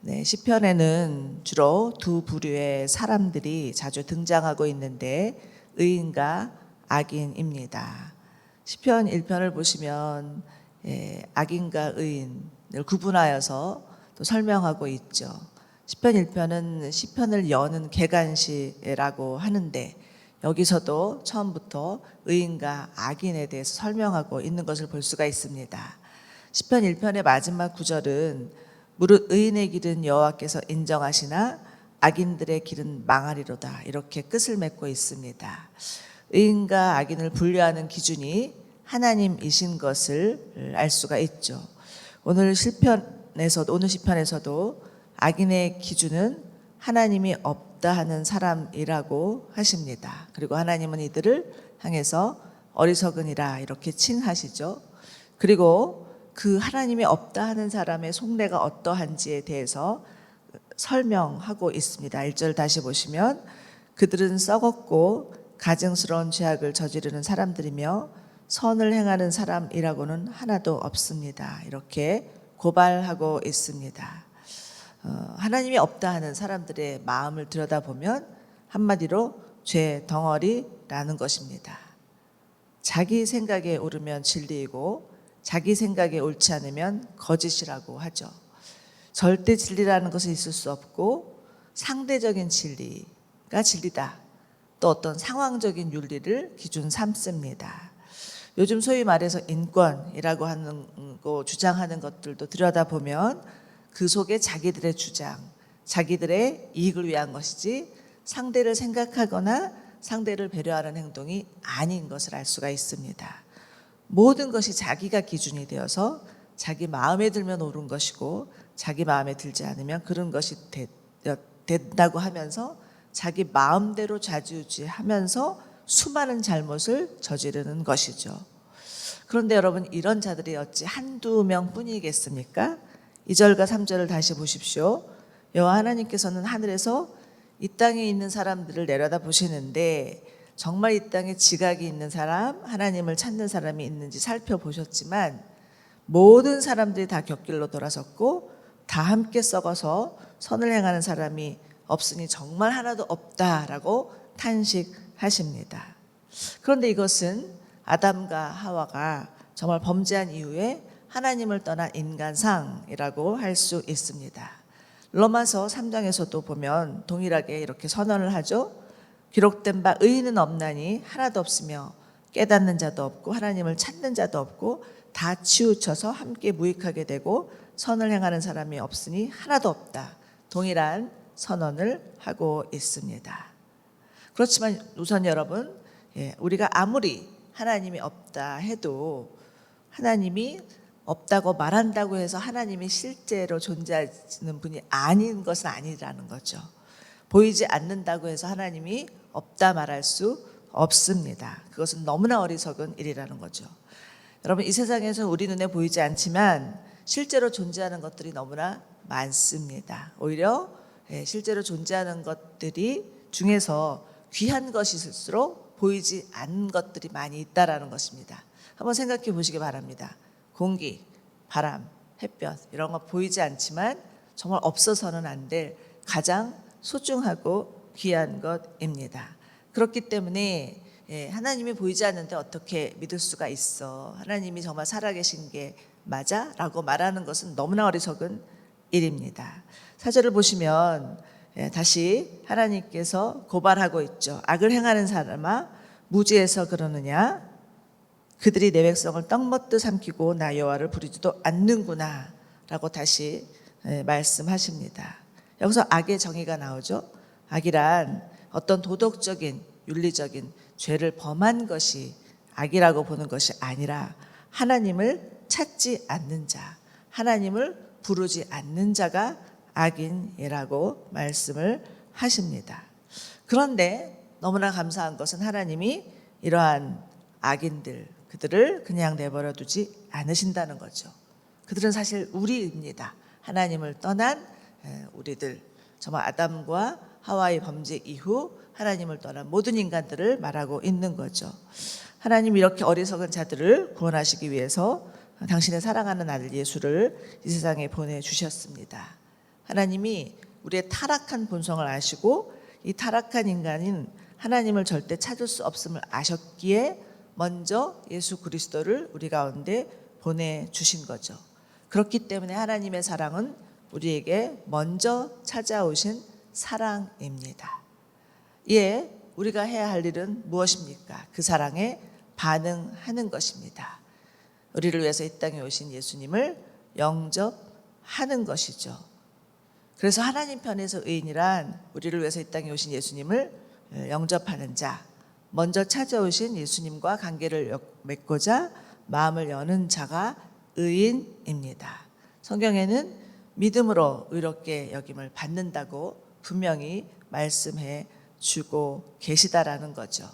네, 시편에는 주로 두 부류의 사람들이 자주 등장하고 있는데 의인과 악인입니다. 시편 1편을 보시면 악인과 의인을 구분하여서 또 설명하고 있죠. 시편 1편은 시편을 여는 개관시라고 하는데 여기서도 처음부터 의인과 악인에 대해서 설명하고 있는 것을 볼 수가 있습니다. 시편 1편의 마지막 구절은 무릇 의인의 길은 여호와께서 인정하시나 악인들의 길은 망하리로다, 이렇게 끝을 맺고 있습니다. 의인과 악인을 분류하는 기준이 하나님이신 것을 알 수가 있죠. 오늘 시편에서도 악인의 기준은 하나님이 없다 하는 사람이라고 하십니다. 그리고 하나님은 이들을 향해서 어리석은이라 이렇게 칭하시죠. 그리고 그 하나님이 없다 하는 사람의 속내가 어떠한지에 대해서 설명하고 있습니다. 1절 다시 보시면 그들은 썩었고 가증스러운 죄악을 저지르는 사람들이며 선을 행하는 사람이라고는 하나도 없습니다. 이렇게 고발하고 있습니다. 하나님이 없다 하는 사람들의 마음을 들여다보면 한마디로 죄 덩어리라는 것입니다. 자기 생각에 옳으면 진리이고 자기 생각에 옳지 않으면 거짓이라고 하죠. 절대 진리라는 것은 있을 수 없고 상대적인 진리가 진리다. 또 어떤 상황적인 윤리를 기준 삼습니다. 요즘 소위 말해서 인권이라고 하는 거 주장하는 것들도 들여다보면 그 속에 자기들의 주장, 자기들의 이익을 위한 것이지 상대를 생각하거나 상대를 배려하는 행동이 아닌 것을 알 수가 있습니다. 모든 것이 자기가 기준이 되어서 자기 마음에 들면 옳은 것이고 자기 마음에 들지 않으면 그런 것이 된다고 하면서 자기 마음대로 좌지우지하면서 수많은 잘못을 저지르는 것이죠. 그런데 여러분, 이런 자들이 어찌 한두 명뿐이겠습니까? 2절과 3절을 다시 보십시오. 여호와 하나님께서는 하늘에서 이 땅에 있는 사람들을 내려다 보시는데 정말 이 땅에 지각이 있는 사람, 하나님을 찾는 사람이 있는지 살펴보셨지만 모든 사람들이 다 곁길로 돌아섰고 다 함께 썩어서 선을 행하는 사람이 없으니 정말 하나도 없다라고 탄식하십니다. 그런데 이것은 아담과 하와가 정말 범죄한 이후에 하나님을 떠난 인간상이라고 할 수 있습니다. 로마서 3장에서도 보면 동일하게 이렇게 선언을 하죠. 기록된 바 의인은 없나니 하나도 없으며 깨닫는 자도 없고 하나님을 찾는 자도 없고 다 치우쳐서 함께 무익하게 되고 선을 행하는 사람이 없으니 하나도 없다. 동일한 선언을 하고 있습니다. 그렇지만 우선 여러분, 우리가 아무리 하나님이 없다 해도 하나님이 없다고 말한다고 해서 하나님이 실제로 존재하는 분이 아닌 것은 아니라는 거죠. 보이지 않는다고 해서 하나님이 없다 말할 수 없습니다. 그것은 너무나 어리석은 일이라는 거죠. 여러분, 이 세상에서 우리 눈에 보이지 않지만 실제로 존재하는 것들이 너무나 많습니다. 오히려 실제로 존재하는 것들이 중에서 귀한 것일수록 보이지 않는 것들이 많이 있다라는 것입니다. 한번 생각해 보시기 바랍니다. 공기, 바람, 햇볕 이런 거 보이지 않지만 정말 없어서는 안 될 가장 소중하고 귀한 것입니다. 그렇기 때문에 하나님이 보이지 않는데 어떻게 믿을 수가 있어? 하나님이 정말 살아계신 게 맞아? 라고 말하는 것은 너무나 어리석은 일입니다. 4절을 보시면 다시 하나님께서 고발하고 있죠. 악을 행하는 사람아 무지해서 그러느냐? 그들이 내 백성을 떡 먹듯 삼키고 나 여호와를 부르지도 않는구나 라고 다시 말씀하십니다. 여기서 악의 정의가 나오죠. 악이란 어떤 도덕적인 윤리적인 죄를 범한 것이 악이라고 보는 것이 아니라 하나님을 찾지 않는 자, 하나님을 부르지 않는 자가 악인이라고 말씀을 하십니다. 그런데 너무나 감사한 것은 하나님이 이러한 악인들, 그들을 그냥 내버려 두지 않으신다는 거죠. 그들은 사실 우리입니다. 하나님을 떠난 우리들, 정말 아담과 하와의 범죄 이후 하나님을 떠난 모든 인간들을 말하고 있는 거죠. 하나님 이렇게 어리석은 자들을 구원하시기 위해서 당신의 사랑하는 아들 예수를 이 세상에 보내주셨습니다. 하나님이 우리의 타락한 본성을 아시고 이 타락한 인간인 하나님을 절대 찾을 수 없음을 아셨기에 먼저 예수 그리스도를 우리 가운데 보내주신 거죠. 그렇기 때문에 하나님의 사랑은 우리에게 먼저 찾아오신 사랑입니다. 예, 우리가 해야 할 일은 무엇입니까? 그 사랑에 반응하는 것입니다. 우리를 위해서 이 땅에 오신 예수님을 영접하는 것이죠. 그래서 하나님 편에서 의인이란 우리를 위해서 이 땅에 오신 예수님을 영접하는 자, 먼저 찾아오신 예수님과 관계를 맺고자 마음을 여는 자가 의인입니다. 성경에는 믿음으로 의롭게 여김을 받는다고 분명히 말씀해 주고 계시다라는 거죠.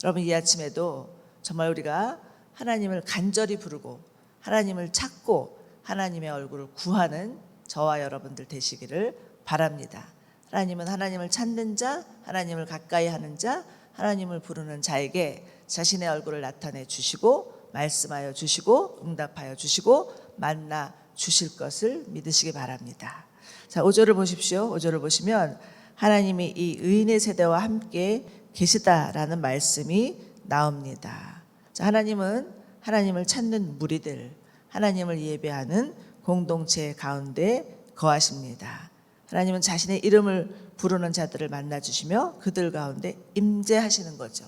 여러분, 이 아침에도 정말 우리가 하나님을 간절히 부르고 하나님을 찾고 하나님의 얼굴을 구하는 저와 여러분들 되시기를 바랍니다. 하나님은 하나님을 찾는 자, 하나님을 가까이 하는 자, 하나님을 부르는 자에게 자신의 얼굴을 나타내 주시고 말씀하여 주시고 응답하여 주시고 만나 주실 것을 믿으시기 바랍니다. 자, 5절을 보십시오. 5절을 보시면 하나님이 이 의인의 세대와 함께 계시다라는 말씀이 나옵니다. 자, 하나님은 하나님을 찾는 무리들, 하나님을 예배하는 공동체 가운데 거하십니다. 하나님은 자신의 이름을 부르는 자들을 만나주시며 그들 가운데 임재하시는 거죠.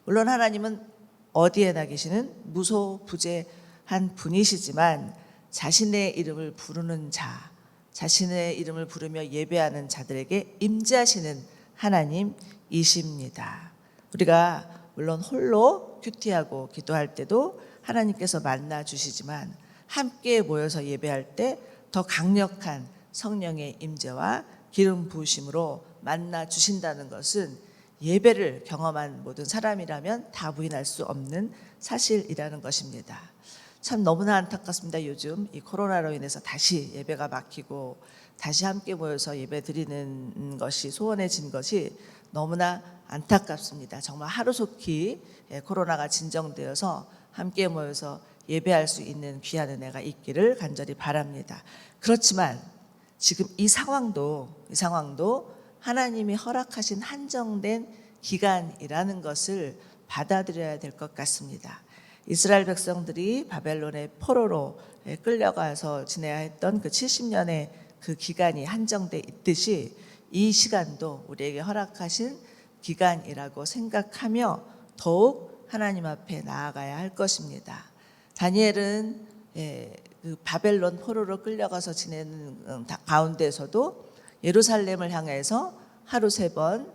물론 하나님은 어디에나 계시는 무소부재한 분이시지만 자신의 이름을 부르는 자, 자신의 이름을 부르며 예배하는 자들에게 임재하시는 하나님이십니다. 우리가 물론 홀로 큐티하고 기도할 때도 하나님께서 만나주시지만 함께 모여서 예배할 때 더 강력한 성령의 임재와 기름 부으심으로 만나 주신다는 것은 예배를 경험한 모든 사람이라면 다 부인할 수 없는 사실이라는 것입니다. 참 너무나 안타깝습니다. 요즘 이 코로나로 인해서 다시 예배가 막히고 다시 함께 모여서 예배 드리는 것이 소원해진 것이 너무나 안타깝습니다. 정말 하루속히 코로나가 진정되어서 함께 모여서 예배할 수 있는 귀한 은혜가 있기를 간절히 바랍니다. 그렇지만 지금 이 상황도 하나님이 허락하신 한정된 기간이라는 것을 받아들여야 될 것 같습니다. 이스라엘 백성들이 바벨론의 포로로 끌려가서 지내야 했던 그 70년의 그 기간이 한정돼 있듯이 이 시간도 우리에게 허락하신 기간이라고 생각하며 더욱 하나님 앞에 나아가야 할 것입니다. 다니엘은 그 바벨론 포로로 끌려가서 지내는 가운데서도 예루살렘을 향해서 하루 3번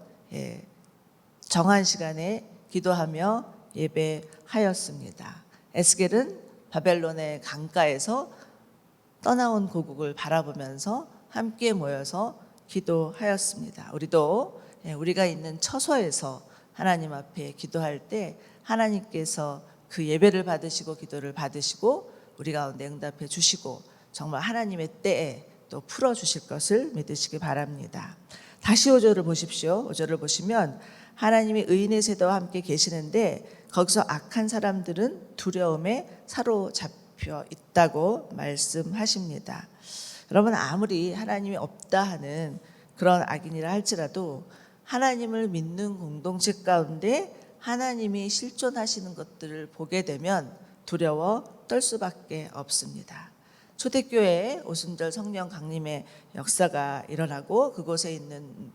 정한 시간에 기도하며 예배하였습니다. 에스겔은 바벨론의 강가에서 떠나온 고국을 바라보면서 함께 모여서 기도하였습니다. 우리도 우리가 있는 처소에서 하나님 앞에 기도할 때 하나님께서 그 예배를 받으시고 기도를 받으시고 우리 가운데 응답해 주시고 정말 하나님의 때에 또 풀어주실 것을 믿으시기 바랍니다. 다시 5절을 보십시오. 5절을 보시면 하나님이 의인의 세대와 함께 계시는데 거기서 악한 사람들은 두려움에 사로잡혀 있다고 말씀하십니다. 여러분, 아무리 하나님이 없다 하는 그런 악인이라 할지라도 하나님을 믿는 공동체 가운데 하나님이 실존하시는 것들을 보게 되면 두려워 떨 수밖에 없습니다. 초대교회에 오순절 성령 강림의 역사가 일어나고 그곳에 있는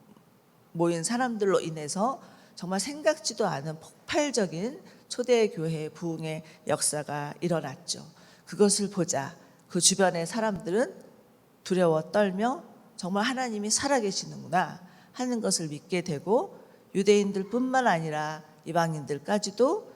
모인 사람들로 인해서 정말 생각지도 않은 폭발적인 초대교회 부흥의 역사가 일어났죠. 그것을 보자 그 주변의 사람들은 두려워 떨며 정말 하나님이 살아계시는구나 하는 것을 믿게 되고 유대인들뿐만 아니라 이방인들까지도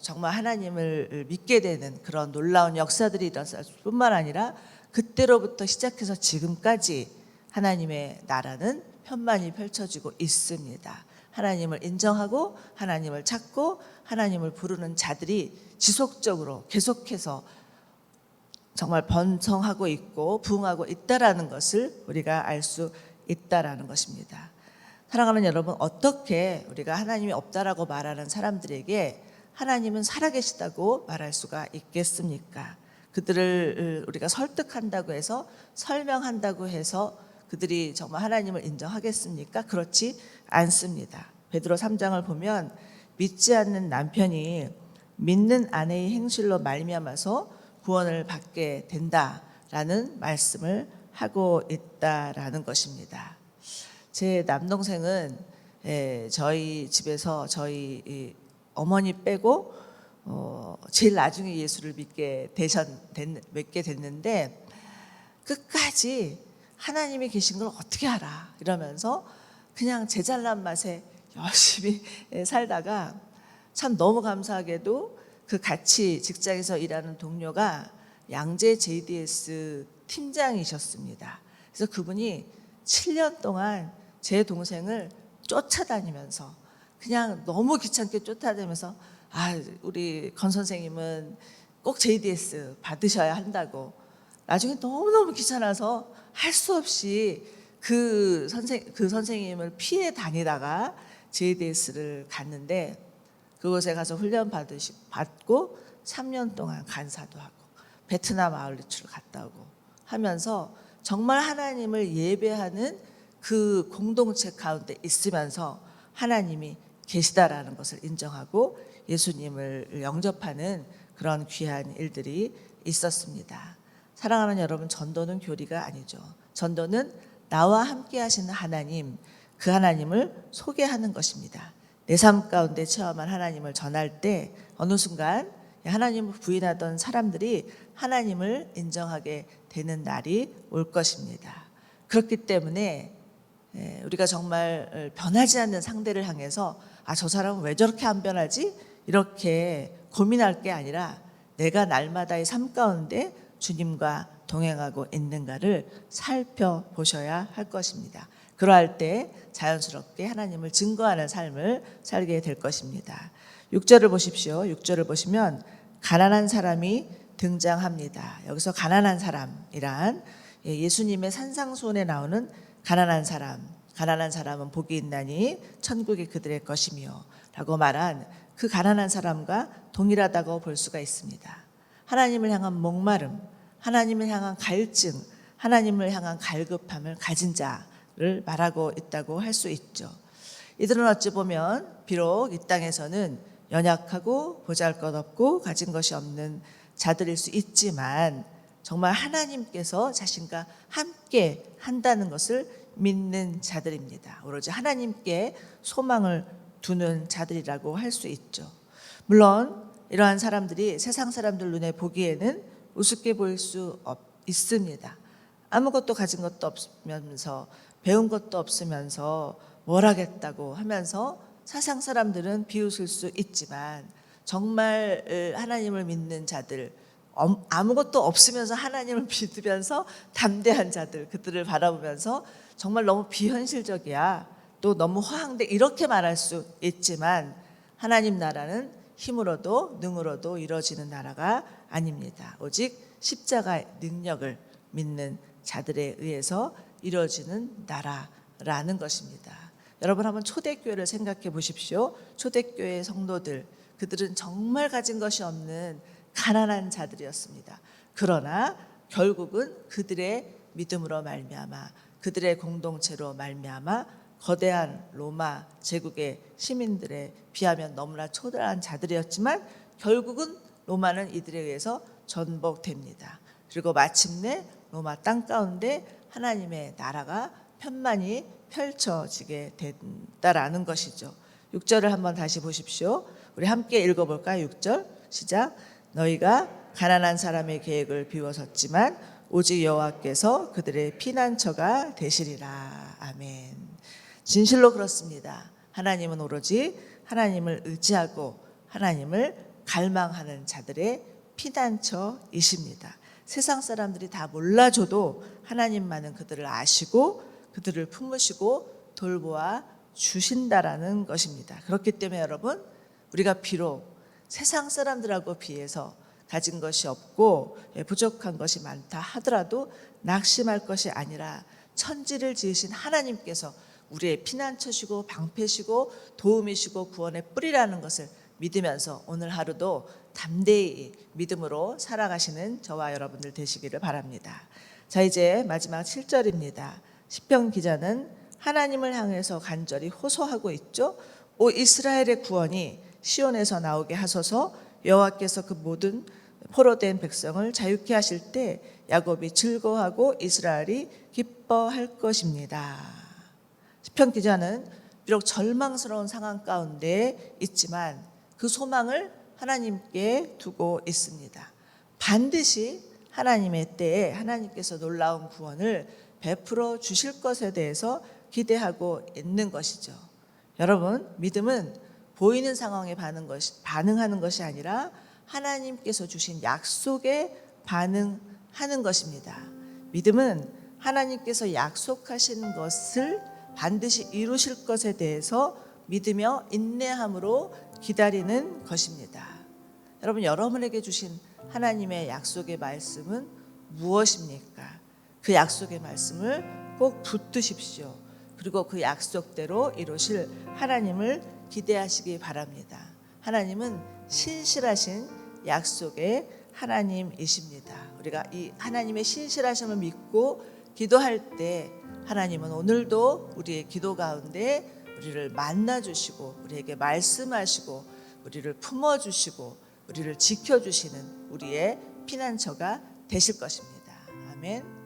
정말 하나님을 믿게 되는 그런 놀라운 역사들이 일어났을 뿐만 아니라 그때로부터 시작해서 지금까지 하나님의 나라는 편만이 펼쳐지고 있습니다. 하나님을 인정하고 하나님을 찾고 하나님을 부르는 자들이 지속적으로 계속해서 정말 번성하고 있고 부흥하고 있다라는 것을 우리가 알 수 있다라는 것입니다. 사랑하는 여러분, 어떻게 우리가 하나님이 없다라고 말하는 사람들에게 하나님은 살아계시다고 말할 수가 있겠습니까? 그들을 우리가 설득한다고 해서 설명한다고 해서 그들이 정말 하나님을 인정하겠습니까? 그렇지 않습니다. 베드로 3장을 보면 믿지 않는 남편이 믿는 아내의 행실로 말미암아서 구원을 받게 된다라는 말씀을 하고 있다라는 것입니다. 제 남동생은 저희 집에서 저희 어머니 빼고 제일 나중에 예수를 믿게 됐는데 끝까지 하나님이 계신 걸 어떻게 알아? 이러면서 그냥 제 잘난 맛에 열심히 살다가 참 너무 감사하게도 그 같이 직장에서 일하는 동료가 양재 JDS 팀장이셨습니다. 그래서 그분이 7년 동안 제 동생을 쫓아다니면서 그냥 너무 귀찮게 쫓아다니면서 우리 건 선생님은 꼭 JDS 받으셔야 한다고. 나중에 너무너무 귀찮아서 할 수 없이 그 선생님을 피해 다니다가 JDS를 갔는데 그곳에 가서 훈련 받고 3년 동안 간사도 하고 베트남 아울리츠를 갔다 오고 하면서 정말 하나님을 예배하는 그 공동체 가운데 있으면서 하나님이 계시다라는 것을 인정하고 예수님을 영접하는 그런 귀한 일들이 있었습니다. 사랑하는 여러분, 전도는 교리가 아니죠. 전도는 나와 함께 하시는 하나님, 그 하나님을 소개하는 것입니다. 내 삶 가운데 체험한 하나님을 전할 때 어느 순간 하나님을 부인하던 사람들이 하나님을 인정하게 되는 날이 올 것입니다. 그렇기 때문에 우리가 정말 변하지 않는 상대를 향해서 저 사람은 왜 저렇게 안 변하지? 이렇게 고민할 게 아니라 내가 날마다의 삶 가운데 주님과 동행하고 있는가를 살펴보셔야 할 것입니다. 그러할 때 자연스럽게 하나님을 증거하는 삶을 살게 될 것입니다. 6절을 보십시오. 6절을 보시면 가난한 사람이 등장합니다. 여기서 가난한 사람이란 예수님의 산상수훈에 나오는 가난한 사람은 복이 있나니 천국이 그들의 것이며 라고 말한 그 가난한 사람과 동일하다고 볼 수가 있습니다. 하나님을 향한 목마름, 하나님을 향한 갈증, 하나님을 향한 갈급함을 가진 자를 말하고 있다고 할 수 있죠. 이들은 어찌 보면 비록 이 땅에서는 연약하고 보잘것없고 가진 것이 없는 자들일 수 있지만 정말 하나님께서 자신과 함께 한다는 것을 믿는 자들입니다. 오로지 하나님께 소망을 두는 자들이라고 할 수 있죠. 물론 이러한 사람들이 세상 사람들 눈에 보기에는 우습게 보일 수 있습니다. 아무것도 가진 것도 없으면서 배운 것도 없으면서 뭘 하겠다고 하면서 세상 사람들은 비웃을 수 있지만 정말 하나님을 믿는 자들, 아무것도 없으면서 하나님을 믿으면서 담대한 자들, 그들을 바라보면서 정말 너무 비현실적이야, 또 너무 허황돼, 이렇게 말할 수 있지만 하나님 나라는 힘으로도 능으로도 이루어지는 나라가 아닙니다. 오직 십자가의 능력을 믿는 자들에 의해서 이루어지는 나라라는 것입니다. 여러분 한번 초대교회를 생각해 보십시오. 초대교회 성도들, 그들은 정말 가진 것이 없는 가난한 자들이었습니다. 그러나 결국은 그들의 믿음으로 말미암아, 그들의 공동체로 말미암아 거대한 로마 제국의 시민들에 비하면 너무나 초라한 자들이었지만 결국은 로마는 이들에 의해서 전복됩니다. 그리고 마침내 로마 땅 가운데 하나님의 나라가 편만히 펼쳐지게 된다라는 것이죠. 6절을 한번 다시 보십시오. 우리 함께 읽어볼까요? 6절 시작. 너희가 가난한 사람의 계획을 비워섰지만 오직 여호와께서 그들의 피난처가 되시리라. 아멘. 진실로 그렇습니다. 하나님은 오로지 하나님을 의지하고 하나님을 갈망하는 자들의 피난처이십니다. 세상 사람들이 다 몰라줘도 하나님만은 그들을 아시고 그들을 품으시고 돌보아 주신다라는 것입니다. 그렇기 때문에 여러분, 우리가 비록 세상 사람들하고 비해서 가진 것이 없고 부족한 것이 많다 하더라도 낙심할 것이 아니라 천지를 지으신 하나님께서 우리의 피난처시고 방패시고 도움이시고 구원의 뿌리라는 것을 믿으면서 오늘 하루도 담대히 믿음으로 살아가시는 저와 여러분들 되시기를 바랍니다. 자, 이제 마지막 7절입니다. 시편 기자는 하나님을 향해서 간절히 호소하고 있죠. 오 이스라엘의 구원이 시온에서 나오게 하소서. 여호와께서 그 모든 포로된 백성을 자유케 하실 때 야곱이 즐거워하고 이스라엘이 기뻐할 것입니다. 시편 기자는 비록 절망스러운 상황 가운데 있지만 그 소망을 하나님께 두고 있습니다. 반드시 하나님의 때에 하나님께서 놀라운 구원을 베풀어 주실 것에 대해서 기대하고 있는 것이죠. 여러분, 믿음은 보이는 상황에 반응하는 것이 아니라 하나님께서 주신 약속에 반응하는 것입니다. 믿음은 하나님께서 약속하신 것을 반드시 이루실 것에 대해서 믿으며 인내함으로 기다리는 것입니다. 여러분, 여러분에게 주신 하나님의 약속의 말씀은 무엇입니까? 그 약속의 말씀을 꼭 붙드십시오. 그리고 그 약속대로 이루실 하나님을 기대하시기 바랍니다. 하나님은 신실하신 약속의 하나님이십니다. 우리가 이 하나님의 신실하심을 믿고 기도할 때 하나님은 오늘도 우리의 기도 가운데 우리를 만나주시고 우리에게 말씀하시고 우리를 품어주시고 우리를 지켜주시는 우리의 피난처가 되실 것입니다. 아멘.